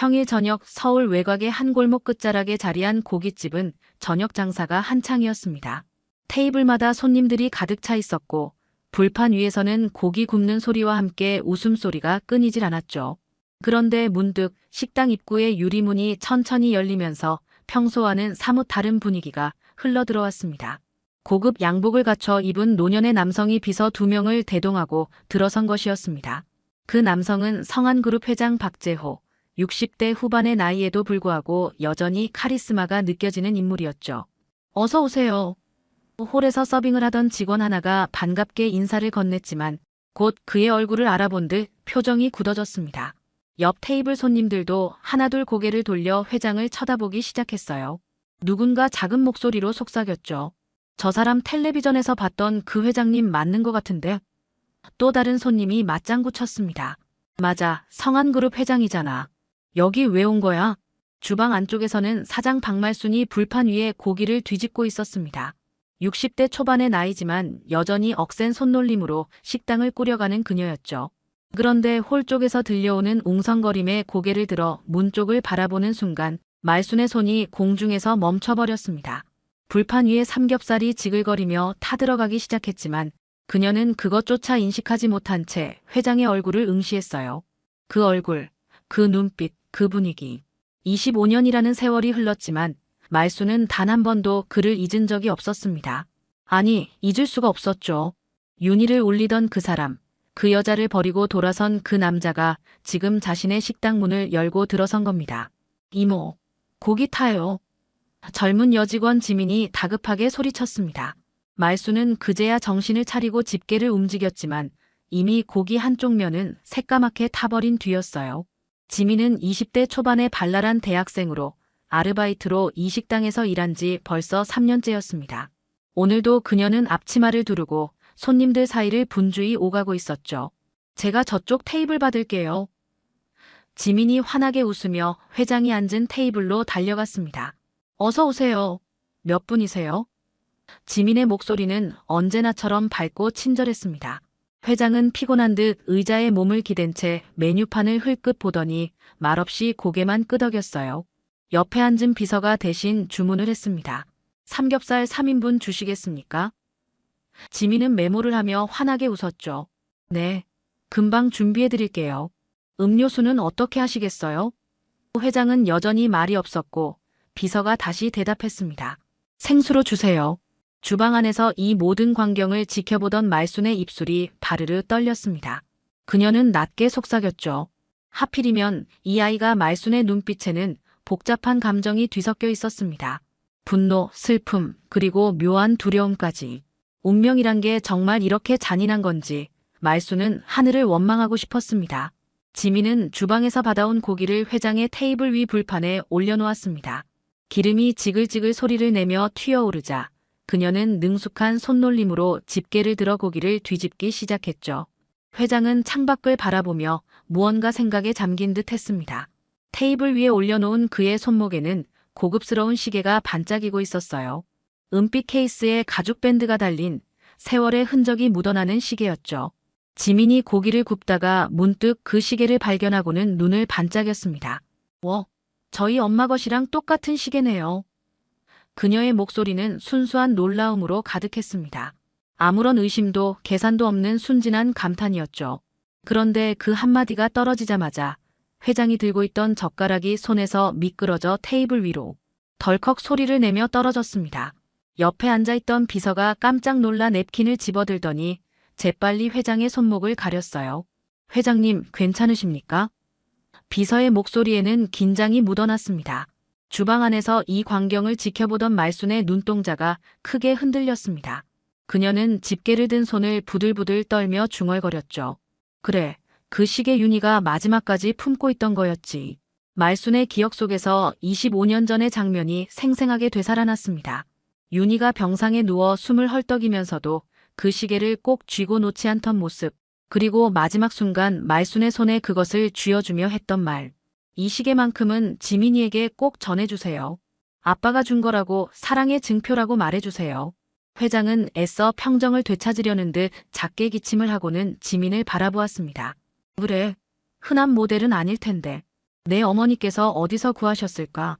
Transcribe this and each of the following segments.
평일 저녁 서울 외곽의 한 골목 끝자락에 자리한 고깃집은 저녁 장사가 한창이었습니다. 테이블마다 손님들이 가득 차 있었고 불판 위에서는 고기 굽는 소리와 함께 웃음소리가 끊이질 않았죠. 그런데 문득 식당 입구의 유리문이 천천히 열리면서 평소와는 사뭇 다른 분위기가 흘러들어왔습니다. 고급 양복을 갖춰 입은 노년의 남성이 비서 2명을 대동하고 들어선 것이었습니다. 그 남성은 성한그룹 회장 박재호, 60대 후반의 나이에도 불구하고 여전히 카리스마가 느껴지는 인물이었죠. 어서 오세요. 홀에서 서빙을 하던 직원 하나가 반갑게 인사를 건넸지만 곧 그의 얼굴을 알아본 듯 표정이 굳어졌습니다. 옆 테이블 손님들도 하나둘 고개를 돌려 회장을 쳐다보기 시작했어요. 누군가 작은 목소리로 속삭였죠. 저 사람 텔레비전에서 봤던 그 회장님 맞는 것 같은데? 또 다른 손님이 맞장구 쳤습니다. 맞아, 성한그룹 회장이잖아. 여기 왜 온 거야? 주방 안쪽에서는 사장 박말순이 불판 위에 고기를 뒤집고 있었습니다. 60대 초반의 나이지만 여전히 억센 손놀림으로 식당을 꾸려가는 그녀였죠. 그런데 홀 쪽에서 들려오는 웅성거림에 고개를 들어 문 쪽을 바라보는 순간 말순의 손이 공중에서 멈춰버렸습니다. 불판 위에 삼겹살이 지글거리며 타들어가기 시작했지만 그녀는 그것조차 인식하지 못한 채 회장의 얼굴을 응시했어요. 그 얼굴, 그 눈빛, 그 분위기. 25년이라는 세월이 흘렀지만 말순은 단 한 번도 그를 잊은 적이 없었습니다. 아니, 잊을 수가 없었죠. 윤희를 울리던 그 사람, 그 여자를 버리고 돌아선 그 남자가 지금 자신의 식당 문을 열고 들어선 겁니다. 이모, 고기 타요. 젊은 여직원 지민이 다급하게 소리쳤습니다. 말순은 그제야 정신을 차리고 집게를 움직였지만 이미 고기 한쪽 면은 새까맣게 타버린 뒤였어요. 지민은 20대 초반의 발랄한 대학생으로 아르바이트로 이 식당에서 일한 지 벌써 3년째였습니다. 오늘도 그녀는 앞치마를 두르고 손님들 사이를 분주히 오가고 있었죠. 제가 저쪽 테이블 받을게요. 지민이 환하게 웃으며 회장이 앉은 테이블로 달려갔습니다. 어서 오세요. 몇 분이세요? 지민의 목소리는 언제나처럼 밝고 친절했습니다. 회장은 피곤한 듯 의자에 몸을 기댄 채 메뉴판을 흘끗 보더니 말없이 고개만 끄덕였어요. 옆에 앉은 비서가 대신 주문을 했습니다. 삼겹살 3인분 주시겠습니까? 지민은 메모를 하며 환하게 웃었죠. 네, 금방 준비해드릴게요. 음료수는 어떻게 하시겠어요? 회장은 여전히 말이 없었고 비서가 다시 대답했습니다. 생수로 주세요. 주방 안에서 이 모든 광경을 지켜보던 말순의 입술이 바르르 떨렸습니다. 그녀는 낮게 속삭였죠. 하필이면 이 아이가 말순의 눈빛에는 복잡한 감정이 뒤섞여 있었습니다. 분노, 슬픔, 그리고 묘한 두려움까지. 운명이란 게 정말 이렇게 잔인한 건지 말순은 하늘을 원망하고 싶었습니다. 지민은 주방에서 받아온 고기를 회장의 테이블 위 불판에 올려놓았습니다. 기름이 지글지글 소리를 내며 튀어오르자 그녀는 능숙한 손놀림으로 집게를 들어 고기를 뒤집기 시작했죠. 회장은 창밖을 바라보며 무언가 생각에 잠긴 듯 했습니다. 테이블 위에 올려놓은 그의 손목에는 고급스러운 시계가 반짝이고 있었어요. 은빛 케이스에 가죽 밴드가 달린 세월의 흔적이 묻어나는 시계였죠. 지민이 고기를 굽다가 문득 그 시계를 발견하고는 눈을 반짝였습니다. 저희 엄마 것이랑 똑같은 시계네요. 그녀의 목소리는 순수한 놀라움으로 가득했습니다. 아무런 의심도 계산도 없는 순진한 감탄이었죠. 그런데 그 한마디가 떨어지자마자 회장이 들고 있던 젓가락이 손에서 미끄러져 테이블 위로 덜컥 소리를 내며 떨어졌습니다. 옆에 앉아있던 비서가 깜짝 놀라 냅킨을 집어들더니 재빨리 회장의 손목을 가렸어요. 회장님, 괜찮으십니까? 비서의 목소리에는 긴장이 묻어났습니다. 주방 안에서 이 광경을 지켜보던 말순의 눈동자가 크게 흔들렸습니다. 그녀는 집게를 든 손을 부들부들 떨며 중얼거렸죠. 그래, 그 시계 윤희가 마지막까지 품고 있던 거였지. 말순의 기억 속에서 25년 전의 장면이 생생하게 되살아났습니다. 윤희가 병상에 누워 숨을 헐떡이면서도 그 시계를 꼭 쥐고 놓지 않던 모습, 그리고 마지막 순간 말순의 손에 그것을 쥐어주며 했던 말. 이 시계만큼은 지민이에게 꼭 전해주세요. 아빠가 준 거라고 사랑의 증표라고 말해주세요. 회장은 애써 평정을 되찾으려는 듯 작게 기침을 하고는 지민을 바라보았습니다. 그래, 흔한 모델은 아닐 텐데. 내 어머니께서 어디서 구하셨을까?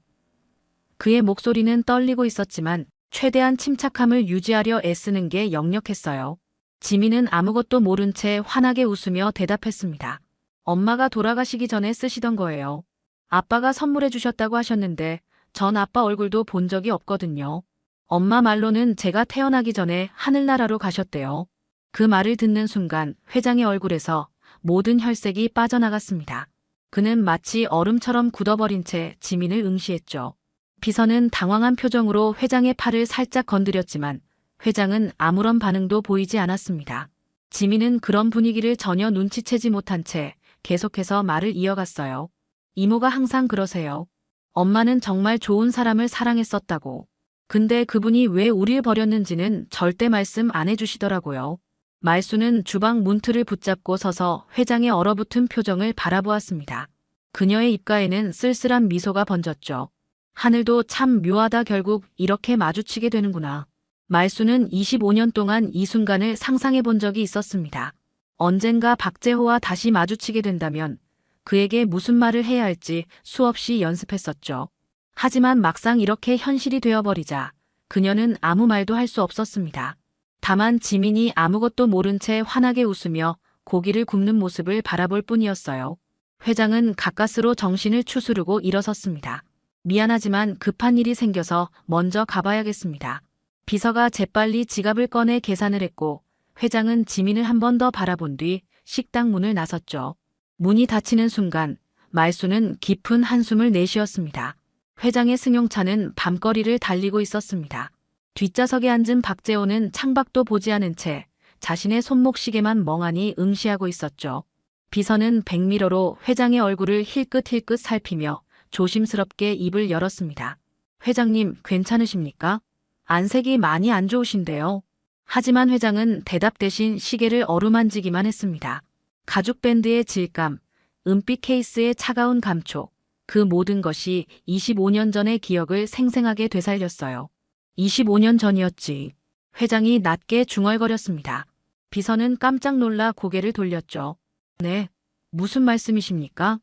그의 목소리는 떨리고 있었지만 최대한 침착함을 유지하려 애쓰는 게 역력했어요. 지민은 아무것도 모른 채 환하게 웃으며 대답했습니다. 엄마가 돌아가시기 전에 쓰시던 거예요. 아빠가 선물해 주셨다고 하셨는데 전 아빠 얼굴도 본 적이 없거든요. 엄마 말로는 제가 태어나기 전에 하늘나라로 가셨대요. 그 말을 듣는 순간 회장의 얼굴에서 모든 혈색이 빠져나갔습니다. 그는 마치 얼음처럼 굳어버린 채 지민을 응시했죠. 비서는 당황한 표정으로 회장의 팔을 살짝 건드렸지만 회장은 아무런 반응도 보이지 않았습니다. 지민은 그런 분위기를 전혀 눈치채지 못한 채 계속해서 말을 이어갔어요. 이모가 항상 그러세요. 엄마는 정말 좋은 사람을 사랑했었다고. 근데 그분이 왜 우릴 버렸는지는 절대 말씀 안 해주시더라고요. 말수는 주방 문틀을 붙잡고 서서 회장의 얼어붙은 표정을 바라보았습니다. 그녀의 입가에는 쓸쓸한 미소가 번졌죠. 하늘도 참 묘하다, 결국 이렇게 마주치게 되는구나. 말수는 25년 동안 이 순간을 상상해 본 적이 있었습니다. 언젠가 박재호와 다시 마주치게 된다면 그에게 무슨 말을 해야 할지 수없이 연습했었죠. 하지만 막상 이렇게 현실이 되어버리자 그녀는 아무 말도 할 수 없었습니다. 다만 지민이 아무것도 모른 채 환하게 웃으며 고기를 굽는 모습을 바라볼 뿐이었어요. 회장은 가까스로 정신을 추스르고 일어섰습니다. 미안하지만 급한 일이 생겨서 먼저 가봐야겠습니다. 비서가 재빨리 지갑을 꺼내 계산을 했고 회장은 지민을 한 번 더 바라본 뒤 식당 문을 나섰죠. 문이 닫히는 순간 말수는 깊은 한숨을 내쉬었습니다. 회장의 승용차는 밤거리를 달리고 있었습니다. 뒷좌석에 앉은 박재호는 창밖도 보지 않은 채 자신의 손목시계만 멍하니 응시하고 있었죠. 비서는 백미러로 회장의 얼굴을 힐끗힐끗 살피며 조심스럽게 입을 열었습니다. 회장님, 괜찮으십니까? 안색이 많이 안 좋으신데요. 하지만 회장은 대답 대신 시계를 어루만지기만 했습니다. 가죽 밴드의 질감, 은빛 케이스의 차가운 감촉, 그 모든 것이 25년 전의 기억을 생생하게 되살렸어요. 25년 전이었지. 회장이 낮게 중얼거렸습니다. 비서는 깜짝 놀라 고개를 돌렸죠. 네, 무슨 말씀이십니까?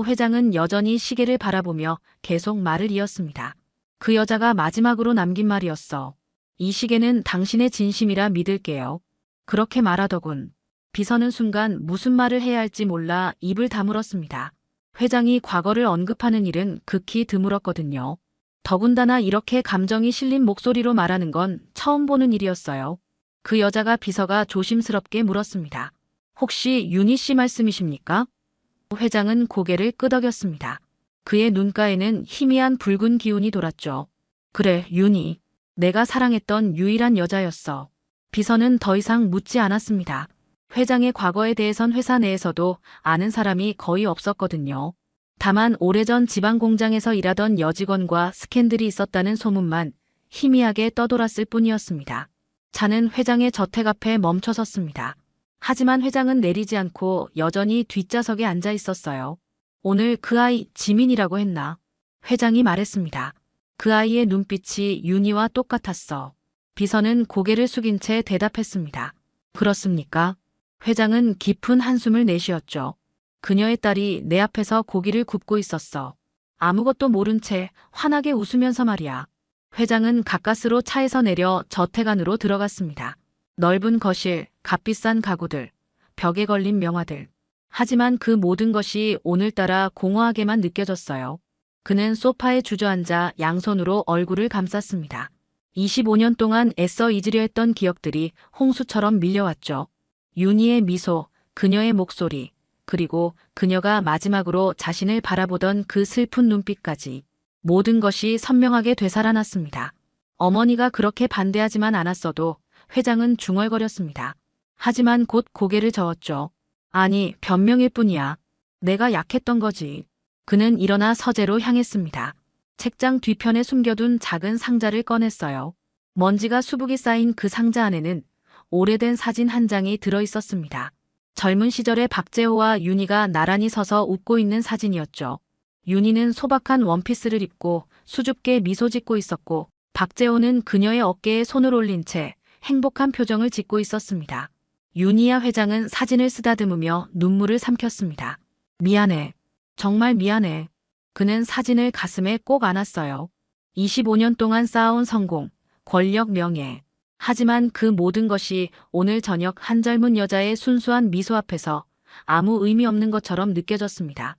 회장은 여전히 시계를 바라보며 계속 말을 이었습니다. 그 여자가 마지막으로 남긴 말이었어. 이 시계는 당신의 진심이라 믿을게요. 그렇게 말하더군. 비서는 순간 무슨 말을 해야 할지 몰라 입을 다물었습니다. 회장이 과거를 언급하는 일은 극히 드물었거든요. 더군다나 이렇게 감정이 실린 목소리로 말하는 건 처음 보는 일이었어요. 그 여자가 비서가 조심스럽게 물었습니다. 혹시 윤희 씨 말씀이십니까? 회장은 고개를 끄덕였습니다. 그의 눈가에는 희미한 붉은 기운이 돌았죠. 그래, 윤희. 내가 사랑했던 유일한 여자였어. 비서는 더 이상 묻지 않았습니다. 회장의 과거에 대해선 회사 내에서도 아는 사람이 거의 없었거든요. 다만 오래전 지방 공장에서 일하던 여직원과 스캔들이 있었다는 소문만 희미하게 떠돌았을 뿐이었습니다. 차는 회장의 저택 앞에 멈춰섰습니다. 하지만 회장은 내리지 않고 여전히 뒷좌석에 앉아 있었어요. 오늘 그 아이 지민이라고 했나? 회장이 말했습니다. 그 아이의 눈빛이 윤희와 똑같았어. 비서는 고개를 숙인 채 대답했습니다. 그렇습니까? 회장은 깊은 한숨을 내쉬었죠. 그녀의 딸이 내 앞에서 고기를 굽고 있었어. 아무것도 모른 채 환하게 웃으면서 말이야. 회장은 가까스로 차에서 내려 저택 안으로 들어갔습니다. 넓은 거실, 값비싼 가구들, 벽에 걸린 명화들. 하지만 그 모든 것이 오늘따라 공허하게만 느껴졌어요. 그는 소파에 주저앉아 양손으로 얼굴을 감쌌습니다. 25년 동안 애써 잊으려 했던 기억들이 홍수처럼 밀려왔죠. 윤희의 미소, 그녀의 목소리, 그리고 그녀가 마지막으로 자신을 바라보던 그 슬픈 눈빛까지 모든 것이 선명하게 되살아났습니다. 어머니가 그렇게 반대하지만 않았어도 회장은 중얼거렸습니다. 하지만 곧 고개를 저었죠. 아니, 변명일 뿐이야. 내가 약했던 거지. 그는 일어나 서재로 향했습니다. 책장 뒤편에 숨겨둔 작은 상자를 꺼냈어요. 먼지가 수북이 쌓인 그 상자 안에는 오래된 사진 한 장이 들어있었습니다. 젊은 시절의 박재호와 윤희가 나란히 서서 웃고 있는 사진이었죠. 윤희는 소박한 원피스를 입고 수줍게 미소 짓고 있었고 박재호는 그녀의 어깨에 손을 올린 채 행복한 표정을 짓고 있었습니다. 윤희와 회장은 사진을 쓰다듬으며 눈물을 삼켰습니다. 미안해. 정말 미안해. 그는 사진을 가슴에 꼭 안았어요. 25년 동안 쌓아온 성공, 권력, 명예. 하지만 그 모든 것이 오늘 저녁 한 젊은 여자의 순수한 미소 앞에서 아무 의미 없는 것처럼 느껴졌습니다.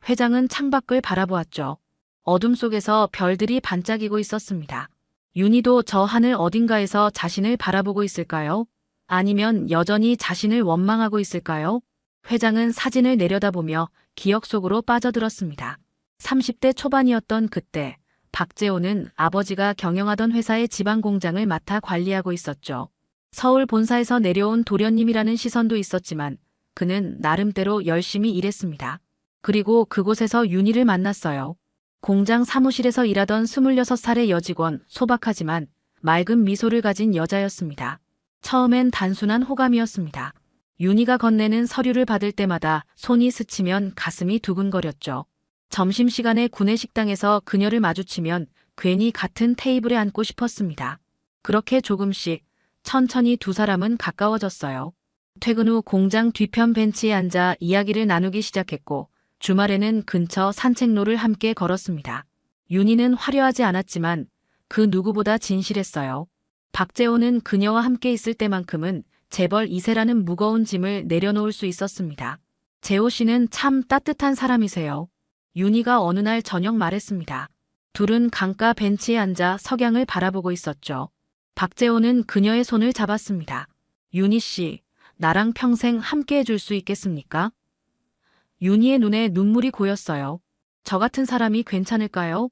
회장은 창밖을 바라보았죠. 어둠 속에서 별들이 반짝이고 있었습니다. 윤희도 저 하늘 어딘가에서 자신을 바라보고 있을까요? 아니면 여전히 자신을 원망하고 있을까요? 회장은 사진을 내려다보며 기억 속으로 빠져들었습니다. 30대 초반이었던 그때 박재호는 아버지가 경영하던 회사의 지방 공장을 맡아 관리하고 있었죠. 서울 본사에서 내려온 도련님이라는 시선도 있었지만 그는 나름대로 열심히 일했습니다. 그리고 그곳에서 윤희를 만났어요. 공장 사무실에서 일하던 26살의 여직원, 소박하지만 맑은 미소를 가진 여자였습니다. 처음엔 단순한 호감이었습니다. 윤희가 건네는 서류를 받을 때마다 손이 스치면 가슴이 두근거렸죠. 점심시간에 구내식당에서 그녀를 마주치면 괜히 같은 테이블에 앉고 싶었습니다. 그렇게 조금씩 천천히 두 사람은 가까워졌어요. 퇴근 후 공장 뒤편 벤치에 앉아 이야기를 나누기 시작했고 주말에는 근처 산책로를 함께 걸었습니다. 윤희는 화려하지 않았지만 그 누구보다 진실했어요. 박재호는 그녀와 함께 있을 때만큼은 재벌 2세라는 무거운 짐을 내려놓을 수 있었습니다. 재호 씨는 참 따뜻한 사람이세요. 윤희가 어느 날 저녁 말했습니다. 둘은 강가 벤치에 앉아 석양을 바라보고 있었죠. 박재호는 그녀의 손을 잡았습니다. 윤희 씨, 나랑 평생 함께 해줄 수 있겠습니까? 윤희의 눈에 눈물이 고였어요. 저 같은 사람이 괜찮을까요?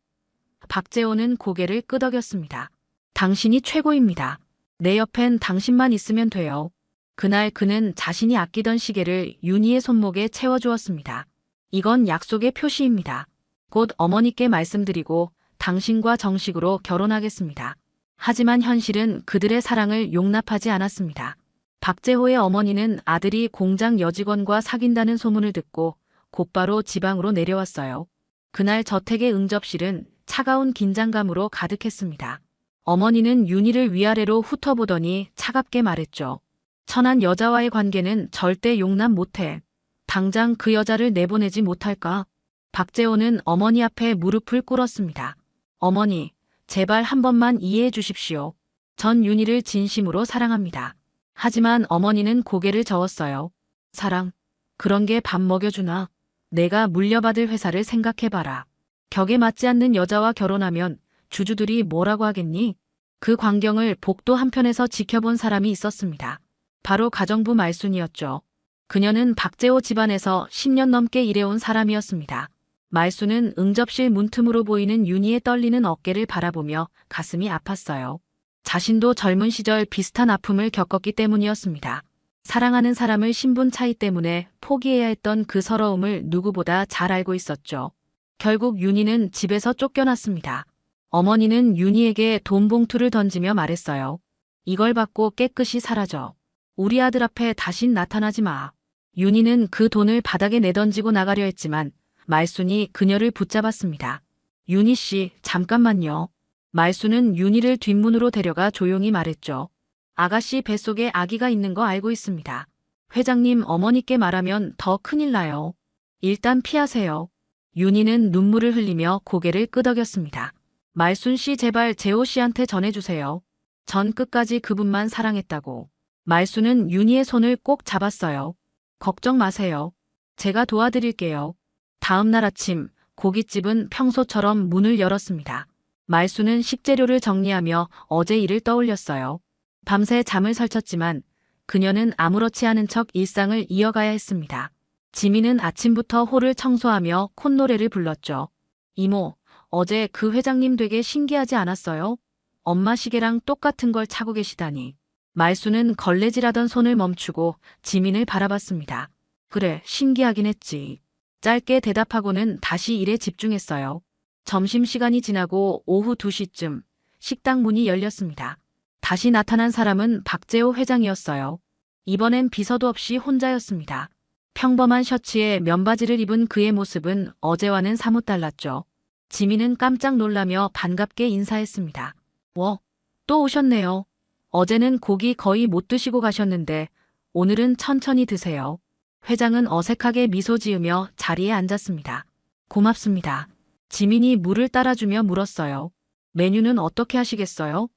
박재호는 고개를 끄덕였습니다. 당신이 최고입니다. 내 옆엔 당신만 있으면 돼요. 그날 그는 자신이 아끼던 시계를 윤희의 손목에 채워주었습니다. 이건 약속의 표시입니다. 곧 어머니께 말씀드리고 당신과 정식으로 결혼하겠습니다. 하지만 현실은 그들의 사랑을 용납하지 않았습니다. 박재호의 어머니는 아들이 공장 여직원과 사귄다는 소문을 듣고 곧바로 지방으로 내려왔어요. 그날 저택의 응접실은 차가운 긴장감으로 가득했습니다. 어머니는 윤희를 위아래로 훑어보더니 차갑게 말했죠. 천한 여자와의 관계는 절대 용납 못해. 당장 그 여자를 내보내지 못할까? 박재호는 어머니 앞에 무릎을 꿇었습니다. 어머니, 제발 한 번만 이해해 주십시오. 전 윤희를 진심으로 사랑합니다. 하지만 어머니는 고개를 저었어요. 사랑, 그런 게 밥 먹여주나? 내가 물려받을 회사를 생각해봐라. 격에 맞지 않는 여자와 결혼하면 주주들이 뭐라고 하겠니? 그 광경을 복도 한편에서 지켜본 사람이 있었습니다. 바로 가정부 말순이었죠. 그녀는 박재호 집안에서 10년 넘게 일해온 사람이었습니다. 말순은 응접실 문틈으로 보이는 윤희의 떨리는 어깨를 바라보며 가슴이 아팠어요. 자신도 젊은 시절 비슷한 아픔을 겪었기 때문이었습니다. 사랑하는 사람을 신분 차이 때문에 포기해야 했던 그 서러움을 누구보다 잘 알고 있었죠. 결국 윤희는 집에서 쫓겨났습니다. 어머니는 윤희에게 돈 봉투를 던지며 말했어요. 이걸 받고 깨끗이 사라져. 우리 아들 앞에 다신 나타나지 마. 윤희는 그 돈을 바닥에 내던지고 나가려 했지만 말순이 그녀를 붙잡았습니다. 윤희 씨, 잠깐만요. 말순은 윤희를 뒷문으로 데려가 조용히 말했죠. 아가씨 뱃속에 아기가 있는 거 알고 있습니다. 회장님 어머니께 말하면 더 큰일 나요. 일단 피하세요. 윤희는 눈물을 흘리며 고개를 끄덕였습니다. 말순 씨 제발 재호 씨한테 전해주세요. 전 끝까지 그분만 사랑했다고. 말순은 윤희의 손을 꼭 잡았어요. 걱정 마세요. 제가 도와드릴게요. 다음 날 아침 고깃집은 평소처럼 문을 열었습니다. 말순은 식재료를 정리하며 어제 일을 떠올렸어요. 밤새 잠을 설쳤지만 그녀는 아무렇지 않은 척 일상을 이어가야 했습니다. 지민은 아침부터 홀을 청소하며 콧노래를 불렀죠. 이모, 어제 그 회장님 되게 신기하지 않았어요? 엄마 시계랑 똑같은 걸 차고 계시다니. 말순은 걸레질하던 손을 멈추고 지민을 바라봤습니다. 그래, 신기하긴 했지. 짧게 대답하고는 다시 일에 집중했어요. 점심시간이 지나고 오후 2시쯤 식당 문이 열렸습니다. 다시 나타난 사람은 박재호 회장이었어요. 이번엔 비서도 없이 혼자였습니다. 평범한 셔츠에 면바지를 입은 그의 모습은 어제와는 사뭇 달랐죠. 지민은 깜짝 놀라며 반갑게 인사했습니다. 또 오셨네요. 어제는 고기 거의 못 드시고 가셨는데 오늘은 천천히 드세요. 회장은 어색하게 미소 지으며 자리에 앉았습니다. 고맙습니다. 지민이 물을 따라주며 물었어요. 메뉴는 어떻게 하시겠어요?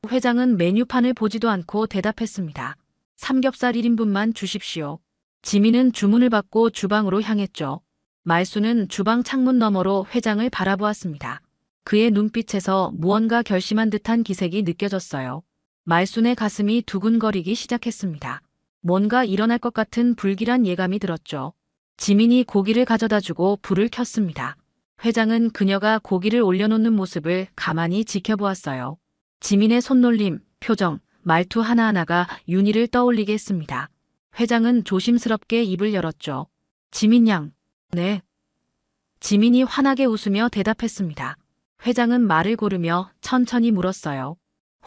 회장은 메뉴판을 보지도 않고 대답했습니다. 삼겹살 1인분만 주십시오. 지민은 주문을 받고 주방으로 향했죠. 말수는 주방 창문 너머로 회장을 바라보았습니다. 그의 눈빛에서 무언가 결심한 듯한 기색이 느껴졌어요. 말순의 가슴이 두근거리기 시작했습니다. 뭔가 일어날 것 같은 불길한 예감이 들었죠. 지민이 고기를 가져다주고 불을 켰습니다. 회장은 그녀가 고기를 올려놓는 모습을 가만히 지켜보았어요. 지민의 손놀림, 표정, 말투 하나하나가 윤희를 떠올리게 했습니다. 회장은 조심스럽게 입을 열었죠. 지민 양. 네. 지민이 환하게 웃으며 대답했습니다. 회장은 말을 고르며 천천히 물었어요.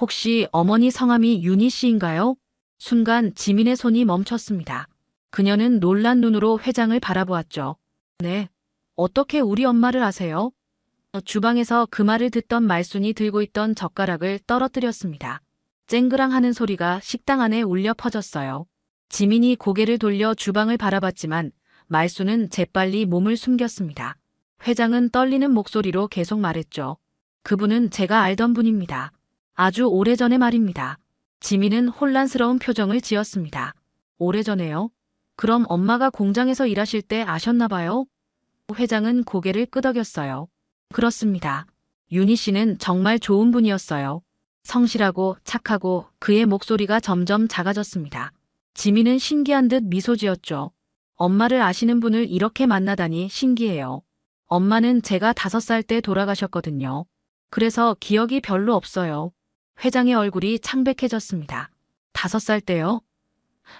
혹시 어머니 성함이 윤희 씨인가요? 순간 지민의 손이 멈췄습니다. 그녀는 놀란 눈으로 회장을 바라보았죠. 네. 어떻게 우리 엄마를 아세요? 주방에서 그 말을 듣던 말순이 들고 있던 젓가락을 떨어뜨렸습니다. 쨍그랑하는 소리가 식당 안에 울려 퍼졌어요. 지민이 고개를 돌려 주방을 바라봤지만 말순은 재빨리 몸을 숨겼습니다. 회장은 떨리는 목소리로 계속 말했죠. 그분은 제가 알던 분입니다. 아주 오래전의 말입니다. 지민은 혼란스러운 표정을 지었습니다. 오래전에요? 그럼 엄마가 공장에서 일하실 때 아셨나 봐요? 회장은 고개를 끄덕였어요. 그렇습니다. 윤희 씨는 정말 좋은 분이었어요. 성실하고 착하고 그의 목소리가 점점 작아졌습니다. 지민은 신기한 듯 미소 지었죠. 엄마를 아시는 분을 이렇게 만나다니 신기해요. 엄마는 제가 5살 때 돌아가셨거든요. 그래서 기억이 별로 없어요. 회장의 얼굴이 창백해졌습니다. 5살 때요?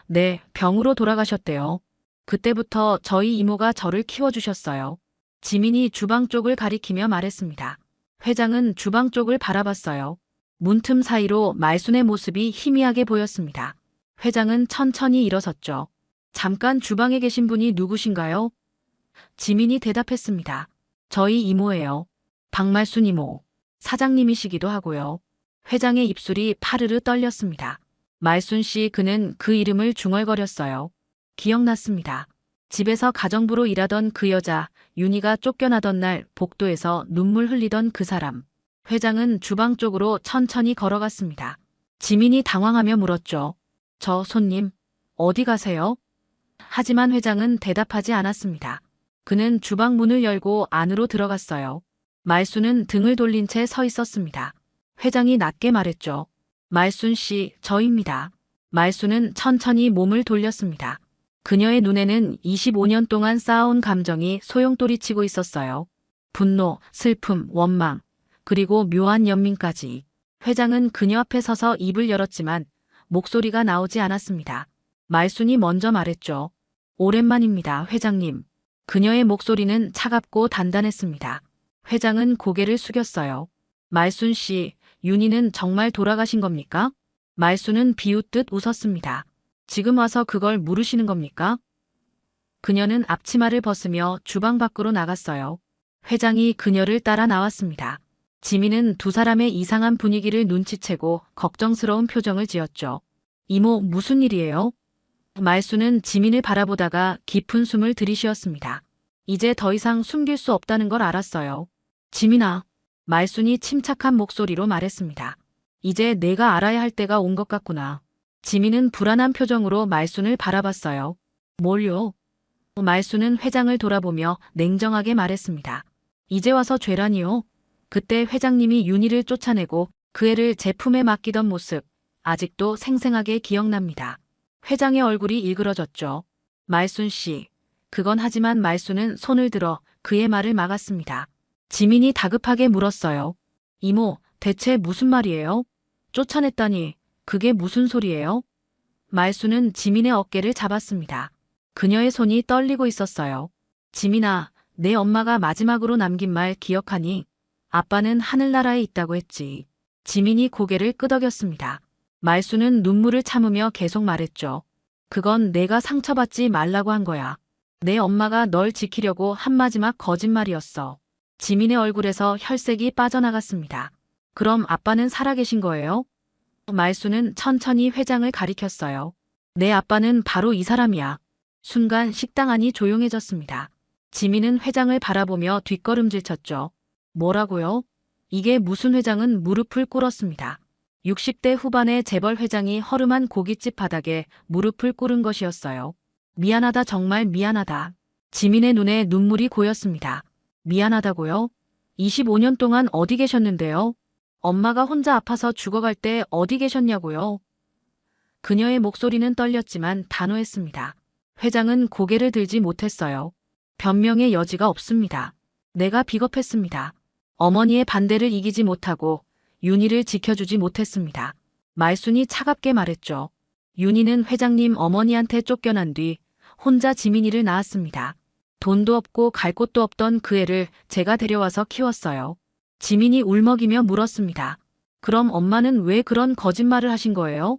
네, 병으로 돌아가셨대요. 그때부터 저희 이모가 저를 키워주셨어요. 지민이 주방 쪽을 가리키며 말했습니다. 회장은 주방 쪽을 바라봤어요. 문틈 사이로 말순의 모습이 희미하게 보였습니다. 회장은 천천히 일어섰죠. 잠깐 주방에 계신 분이 누구신가요? 지민이 대답했습니다. 저희 이모예요. 박말순 이모. 사장님이시기도 하고요. 회장의 입술이 파르르 떨렸습니다. 말순 씨, 그는 그 이름을 중얼거렸어요. 기억났습니다. 집에서 가정부로 일하던 그 여자, 윤희가 쫓겨나던 날 복도에서 눈물 흘리던 그 사람. 회장은 주방 쪽으로 천천히 걸어갔습니다. 지민이 당황하며 물었죠. 저 손님, 어디 가세요? 하지만 회장은 대답하지 않았습니다. 그는 주방 문을 열고 안으로 들어갔어요. 말순은 등을 돌린 채 서 있었습니다. 회장이 낮게 말했죠. 말순 씨, 저입니다. 말순은 천천히 몸을 돌렸습니다. 그녀의 눈에는 25년 동안 쌓아온 감정이 소용돌이치고 있었어요. 분노, 슬픔, 원망, 그리고 묘한 연민까지. 회장은 그녀 앞에 서서 입을 열었지만 목소리가 나오지 않았습니다. 말순이 먼저 말했죠. 오랜만입니다, 회장님. 그녀의 목소리는 차갑고 단단했습니다. 회장은 고개를 숙였어요. 말순 씨, 윤희는 정말 돌아가신 겁니까? 말순은 비웃듯 웃었습니다. 지금 와서 그걸 물으시는 겁니까? 그녀는 앞치마를 벗으며 주방 밖으로 나갔어요. 회장이 그녀를 따라 나왔습니다. 지민은 두 사람의 이상한 분위기를 눈치채고 걱정스러운 표정을 지었죠. 이모, 무슨 일이에요? 말순은 지민을 바라보다가 깊은 숨을 들이쉬었습니다. 이제 더 이상 숨길 수 없다는 걸 알았어요. 지민아, 말순이 침착한 목소리로 말했습니다. 이제 내가 알아야 할 때가 온 것 같구나. 지민은 불안한 표정으로 말순을 바라봤어요. 뭘요? 말순은 회장을 돌아보며 냉정하게 말했습니다. 이제 와서 죄라니요. 그때 회장님이 윤희를 쫓아내고 그 애를 제 품에 맡기던 모습, 아직도 생생하게 기억납니다. 회장의 얼굴이 일그러졌죠. 말순 씨. 그건 하지만 말순은 손을 들어 그의 말을 막았습니다. 지민이 다급하게 물었어요. 이모, 대체 무슨 말이에요? 쫓아냈다니, 그게 무슨 소리예요? 말순은 지민의 어깨를 잡았습니다. 그녀의 손이 떨리고 있었어요. 지민아, 내 엄마가 마지막으로 남긴 말 기억하니? 아빠는 하늘나라에 있다고 했지. 지민이 고개를 끄덕였습니다. 말순은 눈물을 참으며 계속 말했죠. 그건 내가 상처받지 말라고 한 거야. 내 엄마가 널 지키려고 한 마지막 거짓말이었어. 지민의 얼굴에서 혈색이 빠져나갔습니다. 그럼 아빠는 살아계신 거예요? 말순은 천천히 회장을 가리켰어요. 내 아빠는 바로 이 사람이야. 순간 식당 안이 조용해졌습니다. 지민은 회장을 바라보며 뒷걸음질 쳤죠. 뭐라고요? 이게 무슨 회장은 무릎을 꿇었습니다. 60대 후반의 재벌 회장이 허름한 고깃집 바닥에 무릎을 꿇은 것이었어요. 미안하다, 정말 미안하다. 지민의 눈에 눈물이 고였습니다. 미안하다고요? 25년 동안 어디 계셨는데요? 엄마가 혼자 아파서 죽어갈 때 어디 계셨냐고요? 그녀의 목소리는 떨렸지만 단호했습니다. 회장은 고개를 들지 못했어요. 변명의 여지가 없습니다. 내가 비겁했습니다. 어머니의 반대를 이기지 못하고 윤희를 지켜주지 못했습니다. 말순이 차갑게 말했죠. 윤희는 회장님 어머니한테 쫓겨난 뒤 혼자 지민이를 낳았습니다. 돈도 없고 갈 곳도 없던 그 애를 제가 데려와서 키웠어요. 지민이 울먹이며 물었습니다. 그럼 엄마는 왜 그런 거짓말을 하신 거예요?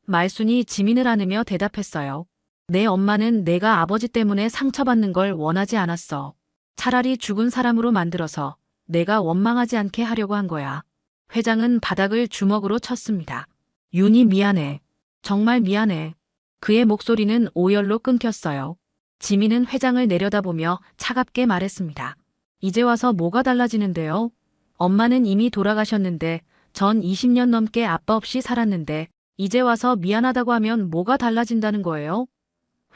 말순이 지민을 안으며 대답했어요. 내 엄마는 내가 아버지 때문에 상처받는 걸 원하지 않았어. 차라리 죽은 사람으로 만들어서 내가 원망하지 않게 하려고 한 거야. 회장은 바닥을 주먹으로 쳤습니다. 윤희 미안해. 정말 미안해. 그의 목소리는 오열로 끊겼어요. 지민은 회장을 내려다보며 차갑게 말했습니다. 이제 와서 뭐가 달라지는데요? 엄마는 이미 돌아가셨는데 전 20년 넘게 아빠 없이 살았는데 이제 와서 미안하다고 하면 뭐가 달라진다는 거예요?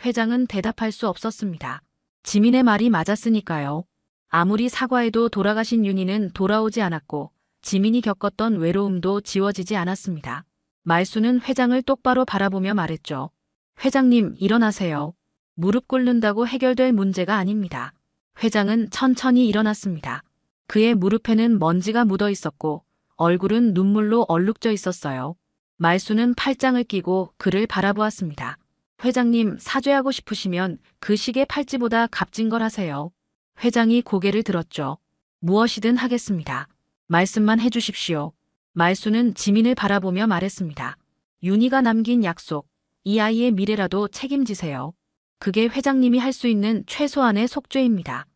회장은 대답할 수 없었습니다. 지민의 말이 맞았으니까요. 아무리 사과해도 돌아가신 윤희는 돌아오지 않았고 지민이 겪었던 외로움도 지워지지 않았습니다. 말순은 회장을 똑바로 바라보며 말했죠. 회장님, 일어나세요. 무릎 꿇는다고 해결될 문제가 아닙니다. 회장은 천천히 일어났습니다. 그의 무릎에는 먼지가 묻어 있었고 얼굴은 눈물로 얼룩져 있었어요. 말순은 팔짱을 끼고 그를 바라보았습니다. 회장님, 사죄하고 싶으시면 그 시계 팔찌보다 값진 걸 하세요. 회장이 고개를 들었죠. 무엇이든 하겠습니다. 말씀만 해주십시오. 말순은 지민을 바라보며 말했습니다. 윤희가 남긴 약속, 이 아이의 미래라도 책임지세요. 그게 회장님이 할 수 있는 최소한의 속죄입니다.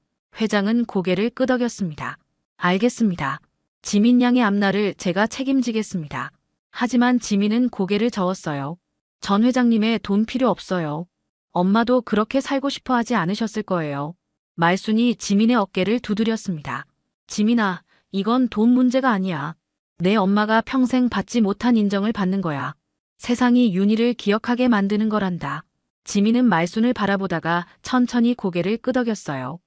회장은 고개를 끄덕였습니다. 알겠습니다. 지민 양의 앞날을 제가 책임지겠습니다. 하지만 지민은 고개를 저었어요. 전 회장님의 돈 필요 없어요. 엄마도 그렇게 살고 싶어 하지 않으셨을 거예요. 말순이 지민의 어깨를 두드렸습니다. 지민아, 이건 돈 문제가 아니야. 내 엄마가 평생 받지 못한 인정을 받는 거야. 세상이 윤희를 기억하게 만드는 거란다. 지민은 말순을 바라보다가 천천히 고개를 끄덕였어요.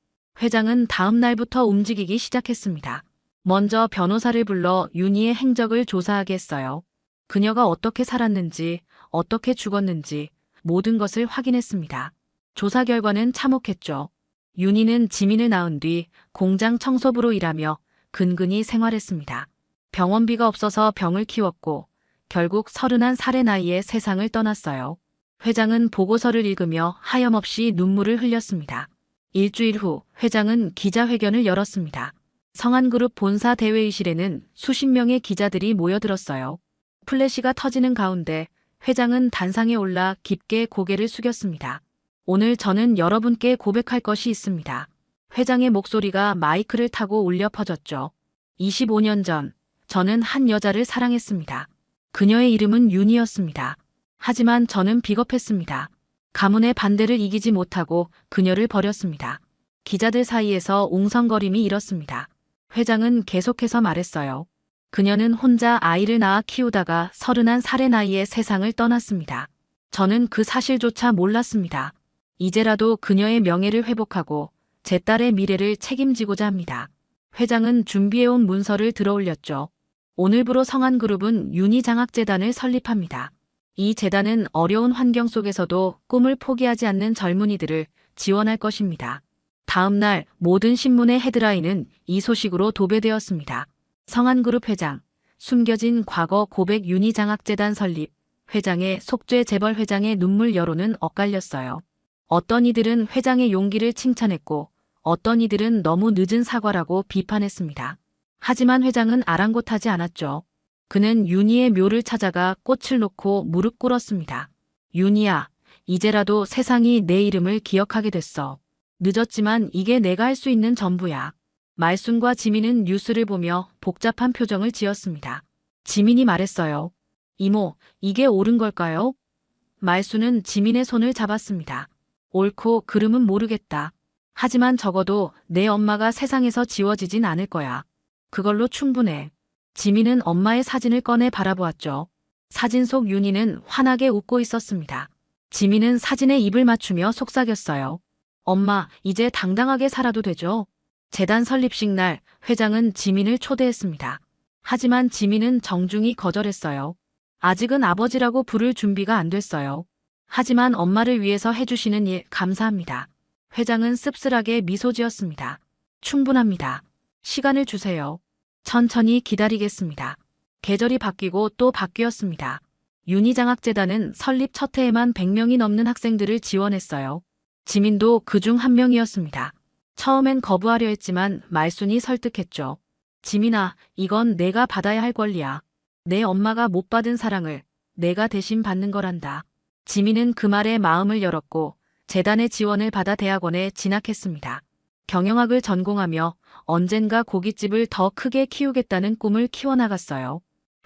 회장은 다음 날부터 움직이기 시작했습니다. 먼저 변호사를 불러 윤희의 행적을 조사하게 했어요. 그녀가 어떻게 살았는지, 어떻게 죽었는지 모든 것을 확인했습니다. 조사 결과는 참혹했죠. 윤희는 지민을 낳은 뒤 공장 청소부로 일하며 근근히 생활했습니다. 병원비가 없어서 병을 키웠고 결국 31살의 나이에 세상을 떠났어요. 회장은 보고서를 읽으며 하염없이 눈물을 흘렸습니다. 일주일 후 회장은 기자회견을 열었습니다. 성한그룹 본사 대회의실에는 수십 명의 기자들이 모여들었어요. 플래시가 터지는 가운데 회장은 단상에 올라 깊게 고개를 숙였습니다. 오늘 저는 여러분께 고백할 것이 있습니다. 회장의 목소리가 마이크를 타고 울려 퍼졌죠. 25년 전 저는 한 여자를 사랑했습니다. 그녀의 이름은 윤희였습니다. 하지만 저는 비겁했습니다. 가문의 반대를 이기지 못하고 그녀를 버렸습니다. 기자들 사이에서 웅성거림이 일었습니다. 회장은 계속해서 말했어요. 그녀는 혼자 아이를 낳아 키우다가 31살의 나이에 세상을 떠났습니다. 저는 그 사실조차 몰랐습니다. 이제라도 그녀의 명예를 회복하고 제 딸의 미래를 책임지고자 합니다. 회장은 준비해온 문서를 들어올렸죠. 오늘부로 성한그룹은 윤희장학재단을 설립합니다. 이 재단은 어려운 환경 속에서도 꿈을 포기하지 않는 젊은이들을 지원할 것입니다. 다음 날 모든 신문의 헤드라인은 이 소식으로 도배되었습니다. 성한그룹 회장, 숨겨진 과거 고백 윤희장학재단 설립, 회장의 속죄 재벌 회장의 눈물 여론은 엇갈렸어요. 어떤 이들은 회장의 용기를 칭찬했고 어떤 이들은 너무 늦은 사과라고 비판했습니다. 하지만 회장은 아랑곳하지 않았죠. 그는 윤희의 묘를 찾아가 꽃을 놓고 무릎 꿇었습니다. 윤희야, 이제라도 세상이 내 이름을 기억하게 됐어. 늦었지만 이게 내가 할 수 있는 전부야. 말순과 지민은 뉴스를 보며 복잡한 표정을 지었습니다. 지민이 말했어요. 이모, 이게 옳은 걸까요? 말순은 지민의 손을 잡았습니다. 옳고 그름은 모르겠다. 하지만 적어도 내 엄마가 세상에서 지워지진 않을 거야. 그걸로 충분해. 지민은 엄마의 사진을 꺼내 바라보았죠. 사진 속 윤희는 환하게 웃고 있었습니다. 지민은 사진에 입을 맞추며 속삭였어요. 엄마, 이제 당당하게 살아도 되죠? 재단 설립식 날 회장은 지민을 초대했습니다. 하지만 지민은 정중히 거절했어요. 아직은 아버지라고 부를 준비가 안 됐어요. 하지만 엄마를 위해서 해주시는 일 감사합니다. 회장은 씁쓸하게 미소 지었습니다. 충분합니다. 시간을 주세요. 천천히 기다리겠습니다. 계절이 바뀌고 또 바뀌었습니다. 윤희장학재단은 설립 첫 해에만 100명이 넘는 학생들을 지원했어요. 지민도 그중 한 명이었습니다. 처음엔 거부하려 했지만 말순이 설득했죠. 지민아, 이건 내가 받아야 할 권리야. 내 엄마가 못 받은 사랑을 내가 대신 받는 거란다. 지민은 그 말에 마음을 열었고 재단의 지원을 받아 대학원에 진학했습니다. 경영학을 전공하며 언젠가 고깃집을 더 크게 키우겠다는 꿈을 키워나갔어요.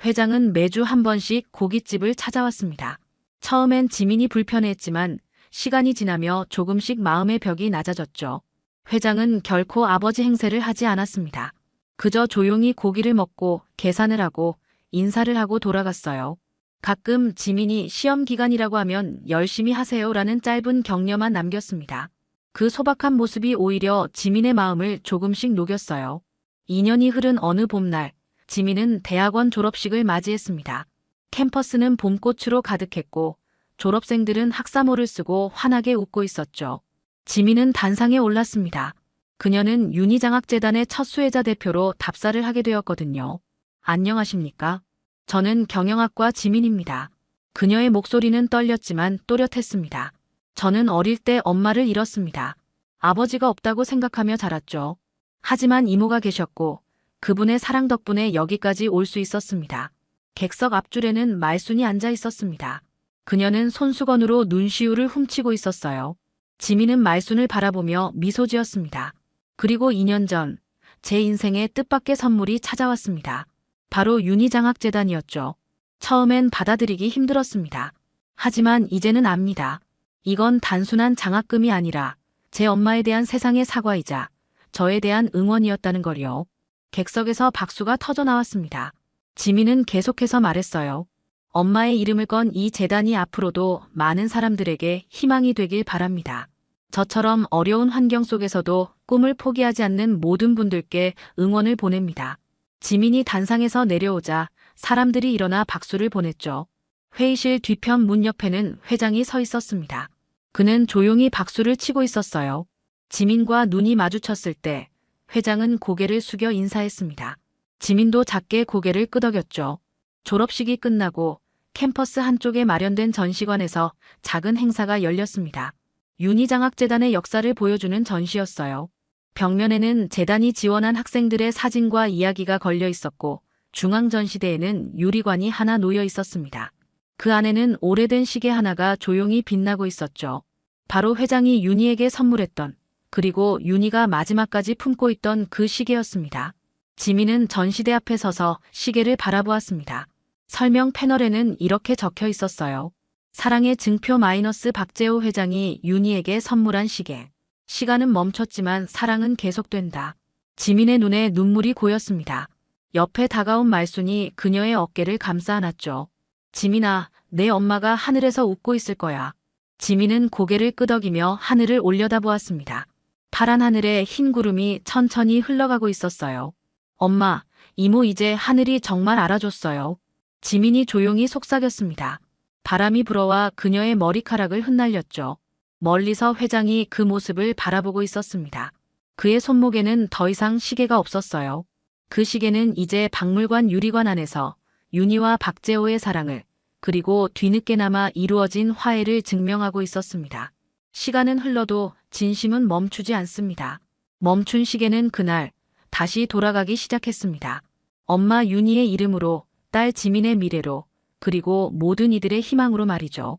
회장은 매주 한 번씩 고깃집을 찾아왔습니다. 처음엔 지민이 불편해했지만 시간이 지나며 조금씩 마음의 벽이 낮아졌죠. 회장은 결코 아버지 행세를 하지 않았습니다. 그저 조용히 고기를 먹고 계산을 하고 인사를 하고 돌아갔어요. 가끔 지민이 시험 기간이라고 하면 열심히 하세요라는 짧은 격려만 남겼습니다. 그 소박한 모습이 오히려 지민의 마음을 조금씩 녹였어요. 2년이 흐른 어느 봄날, 지민은 대학원 졸업식을 맞이했습니다. 캠퍼스는 봄꽃으로 가득했고 졸업생들은 학사모를 쓰고 환하게 웃고 있었죠. 지민은 단상에 올랐습니다. 그녀는 윤희장학재단의 첫 수혜자 대표로 답사를 하게 되었거든요. 안녕하십니까? 저는 경영학과 지민입니다. 그녀의 목소리는 떨렸지만 또렷했습니다. 저는 어릴 때 엄마를 잃었습니다. 아버지가 없다고 생각하며 자랐죠. 하지만 이모가 계셨고 그분의 사랑 덕분에 여기까지 올 수 있었습니다. 객석 앞줄에는 말순이 앉아 있었습니다. 그녀는 손수건으로 눈시울을 훔치고 있었어요. 지민은 말순을 바라보며 미소 지었습니다. 그리고 2년 전 제 인생의 뜻밖의 선물이 찾아왔습니다. 바로 윤희장학재단이었죠. 처음엔 받아들이기 힘들었습니다. 하지만 이제는 압니다. 이건 단순한 장학금이 아니라 제 엄마에 대한 세상의 사과이자 저에 대한 응원이었다는 걸요. 객석에서 박수가 터져 나왔습니다. 지민은 계속해서 말했어요. 엄마의 이름을 건 이 재단이 앞으로도 많은 사람들에게 희망이 되길 바랍니다. 저처럼 어려운 환경 속에서도 꿈을 포기하지 않는 모든 분들께 응원을 보냅니다. 지민이 단상에서 내려오자 사람들이 일어나 박수를 보냈죠. 회의실 뒤편 문 옆에는 회장이 서 있었습니다. 그는 조용히 박수를 치고 있었어요. 지민과 눈이 마주쳤을 때 회장은 고개를 숙여 인사했습니다. 지민도 작게 고개를 끄덕였죠. 졸업식이 끝나고 캠퍼스 한쪽에 마련된 전시관에서 작은 행사가 열렸습니다. 윤희장학재단의 역사를 보여주는 전시였어요. 벽면에는 재단이 지원한 학생들의 사진과 이야기가 걸려 있었고 중앙전시대에는 유리관이 하나 놓여 있었습니다. 그 안에는 오래된 시계 하나가 조용히 빛나고 있었죠. 바로 회장이 윤희에게 선물했던, 그리고 윤희가 마지막까지 품고 있던 그 시계였습니다. 지민은 전시대 앞에 서서 시계를 바라보았습니다. 설명 패널에는 이렇게 적혀 있었어요. 사랑의 증표 마이너스 박재호 회장이 윤희에게 선물한 시계. 시간은 멈췄지만 사랑은 계속된다. 지민의 눈에 눈물이 고였습니다. 옆에 다가온 말순이 그녀의 어깨를 감싸 안았죠. 지민아, 내 엄마가 하늘에서 웃고 있을 거야. 지민은 고개를 끄덕이며 하늘을 올려다보았습니다. 파란 하늘에 흰 구름이 천천히 흘러가고 있었어요. 엄마, 이모 이제 하늘이 정말 알아줬어요. 지민이 조용히 속삭였습니다. 바람이 불어와 그녀의 머리카락을 흩날렸죠. 멀리서 회장이 그 모습을 바라보고 있었습니다. 그의 손목에는 더 이상 시계가 없었어요. 그 시계는 이제 박물관 유리관 안에서 윤희와 박재호의 사랑을, 그리고 뒤늦게나마 이루어진 화해를 증명하고 있었습니다. 시간은 흘러도 진심은 멈추지 않습니다. 멈춘 시계는 그날 다시 돌아가기 시작했습니다. 엄마 윤희의 이름으로, 딸 지민의 미래로, 그리고 모든 이들의 희망으로 말이죠.